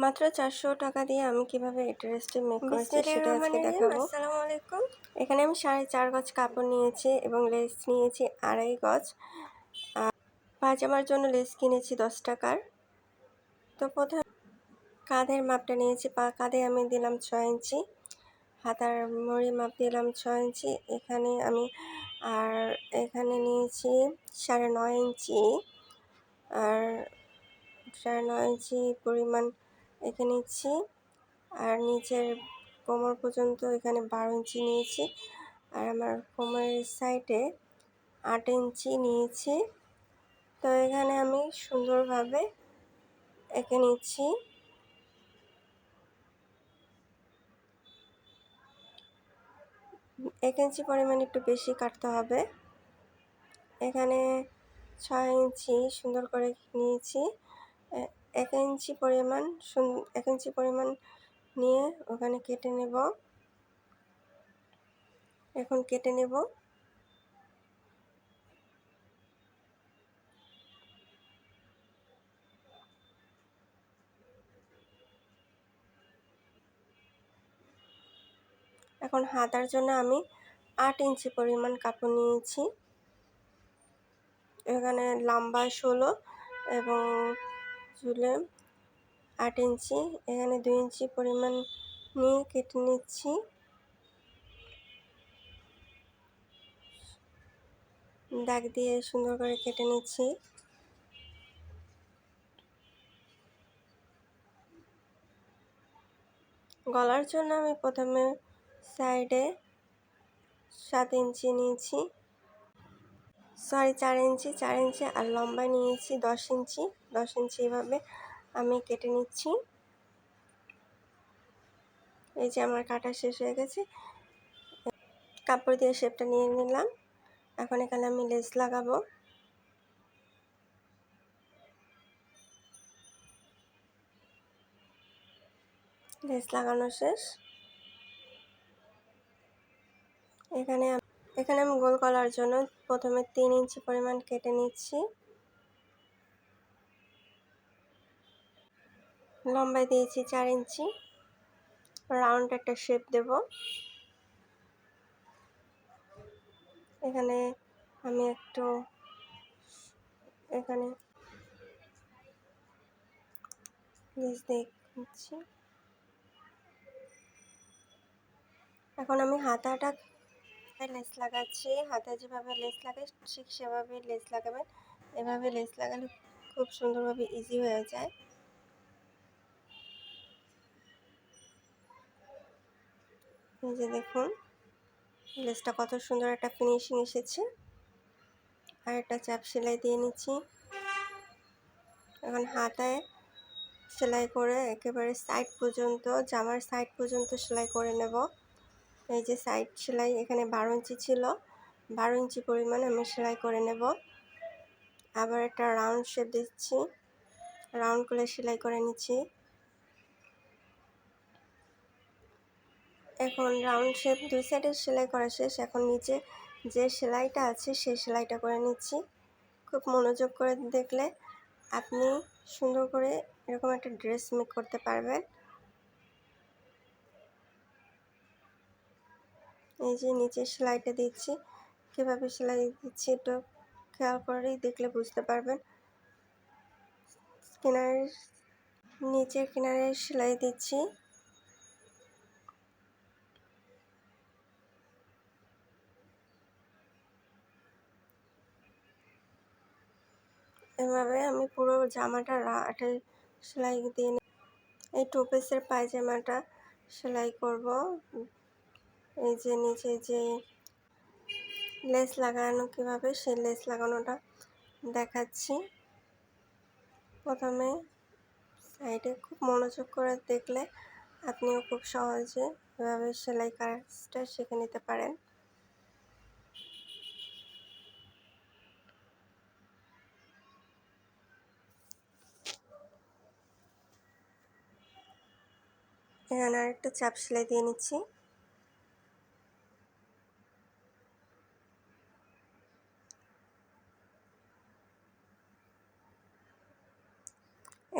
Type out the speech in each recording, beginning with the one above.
মাত্র 400 টাকা দিয়ে আমি কিভাবে এই ড্রেসটি মেক করেছি সেটা আজকে দেখাবো। আসসালামু আলাইকুম। এখানে আমি 4.5 গজ কাপড় নিয়েছি এবং লেস নিয়েছি 2.5 গজ। পাজামার জন্য লেস কিনেছি 10 টাকার। তো প্রথমে কাঁধের মাপটা নিয়েছি, কাঁধে আমি দিলাম 6 ইঞ্চি, হাতার মুড়ি মাপ দিলাম 6 ইঞ্চি। এখানে নিয়েছি 9.5 ইঞ্চি, আর 9.5 ইঞ্চি পরিমাণ এখানে নিচ্ছি। আর নিচের কোমর পর্যন্ত এখানে 12 ইঞ্চি নিয়েছি, আর আমার কোমরের সাইডে 8 ইঞ্চি নিয়েছি। তো এখানে আমি সুন্দরভাবে এঁকে নিচ্ছি। এক ইঞ্চি পরিমাণ একটু বেশি কাটতে হবে। এখানে 6 ইঞ্চি সুন্দর করে নিয়েছি। 1 ইঞ্চি পরিমাণ নিয়ে ওখানে কেটে নেব। এখন কেটে নেব। এখন হাতার জন্য আমি 8 ইঞ্চি পরিমাণ কাপড় নিয়েছি। এখানে লম্বা 16 এবং চুলে 8 ইঞ্চি। এখানে 2 ইঞ্চি পরিমাণ নিয়ে কেটে নিচ্ছি। দাগ দিয়ে সুন্দর করে কেটে নিচ্ছি। গলার জন্য আমি প্রথমে সাইডে 7 ইঞ্চি নিয়েছি, 4 ইঞ্চি আর লম্বা নিয়েছি 10 ইঞ্চি। এভাবে আমি কেটে নিচ্ছি। এই যে আমার কাটা শেষ হয়ে গেছে। কাপড় দিয়ে শেপটা নিয়ে নিলাম। এখন এখানে আমি লেস লাগাবো। লেস লাগানো শেষ। এখানে আমি গোল গলার জন্য প্রথমে 3 ইঞ্চি পরিমাণ কেটে নিচ্ছি। লম্বায় দিয়েছি 4 ইঞ্চি। রাউন্ড একটা শেপ দেব। এখানে আমি এখানে লেস দিয়ে নিচ্ছি। এখন আমি হাতাটা লেস লাগাচ্ছি। হাতে যেভাবে লেস লাগাই ঠিক সেভাবে লেস লাগাবেন। এভাবে লেস লাগালে খুব সুন্দরভাবে ইজি হয়ে যায়। এই যে দেখুন লেসটা কত সুন্দর একটা ফিনিশিং এসেছে। আর একটা চাপ সেলাই দিয়ে নিচ্ছি। এখন হাতায় সেলাই করে একেবারে সাইড পর্যন্ত, জামার সাইড পর্যন্ত সেলাই করে নেব। এই যে সাইড সেলাই এখানে 12 ইঞ্চি ছিল, 12 ইঞ্চি পরিমাণ আমি সেলাই করে নেব। আবার একটা রাউন্ড শেপ দিচ্ছি, রাউন্ড করে সেলাই করে নিচ্ছি। এখন রাউন্ড শেপ 2 সাইডে সেলাই করা শেষ। এখন নিচে যে সেলাইটা আছে সেই সেলাইটা করে নিচ্ছি। খুব মনোযোগ করে দেখলে আপনি সুন্দর করে এরকম একটা ড্রেস মেক করতে পারবেন। এই যে নিচে সেলাইটা দিচ্ছি, কীভাবে সেলাই দিচ্ছি একটু খেয়াল করেই দেখলে বুঝতে পারবেন। নিচের কিনারে সেলাই দিচ্ছি। এভাবে আমি পুরো জামাটা সেলাই দিয়ে এই টু পিসের পায়জামাটা সেলাই করব। এই যে নিচে যে লেস লাগানো কীভাবে সেই লেস লাগানোটা দেখাচ্ছি। প্রথমে সাইডে খুব মনোযোগ করে দেখলে আপনিও খুব সহজে এভাবে সেলাই কাজটা শিখে নিতে পারেন। এখানে আরেকটা চাপ সেলাই দিয়ে নিচ্ছি।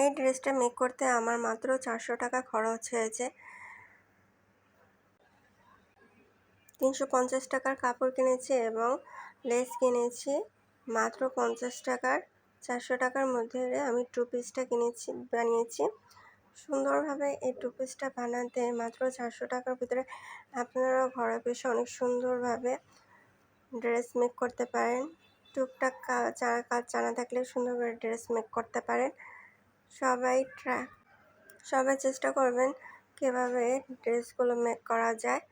এই ড্রেসটা মেক করতে আমার মাত্র 400 টাকা খরচ হয়েছে। 350 টাকার কাপড় কিনেছি এবং লেস কিনেছি মাত্র 50 টাকার। 400 টাকার মধ্যে আমি টু পিসটা বানিয়েছি। সুন্দরভাবে এই টু পিসটা বানাতে মাত্র 400 টাকার ভিতরে আপনারা ঘরে বসে অনেক সুন্দরভাবে ড্রেস মেক করতে পারেন। টুকটাক কাজ জানা থাকলে সুন্দর করে ড্রেস মেক করতে পারেন। সবাই চেষ্টা করবেন কীভাবে ড্রেসগুলো মেক করা যায়।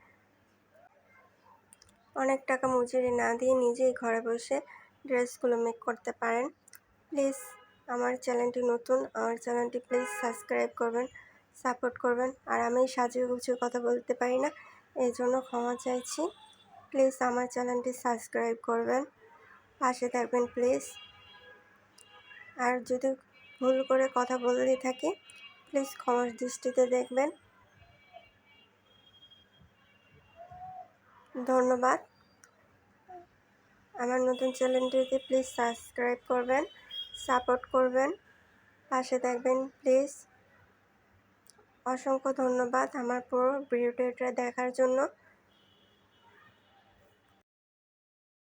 অনেক টাকা মজুরি না দিয়ে নিজেই ঘরে বসে ড্রেসগুলো মেক করতে পারেন। প্লিজ আমার চ্যানেলটি নতুন, আমার চ্যানেলটি প্লিজ সাবস্ক্রাইব করবেন, সাপোর্ট করবেন। আর আমি সাজিয়ে গুছিয়ে কথা বলতে পারি না, এই জন্য ক্ষমা চাইছি। প্লিজ আমার চ্যানেলটি সাবস্ক্রাইব করবেন, পাশে থাকবেন প্লিজ। আর যদি ভুল করে কথা বলে থাকি প্লিজ ক্ষমার দৃষ্টিতে দেখবেন। ধন্যবাদ। আমার নতুন চ্যানেলটিতে প্লিজ সাবস্ক্রাইব করবেন, সাপোর্ট করবেন, পাশে থাকবেন প্লিজ। অসংখ্য ধন্যবাদ আমার পুরো ভিডিওটা দেখার জন্য।